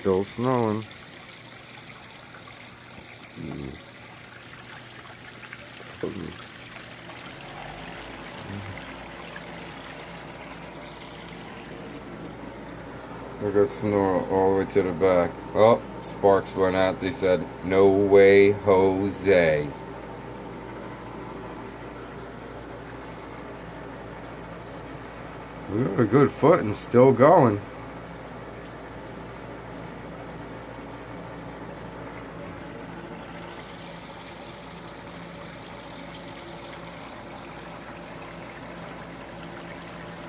Still snowing. I got snow all the way to the back. Oh, sparks went out. They said, "No way, Jose." We got a good foot and still going.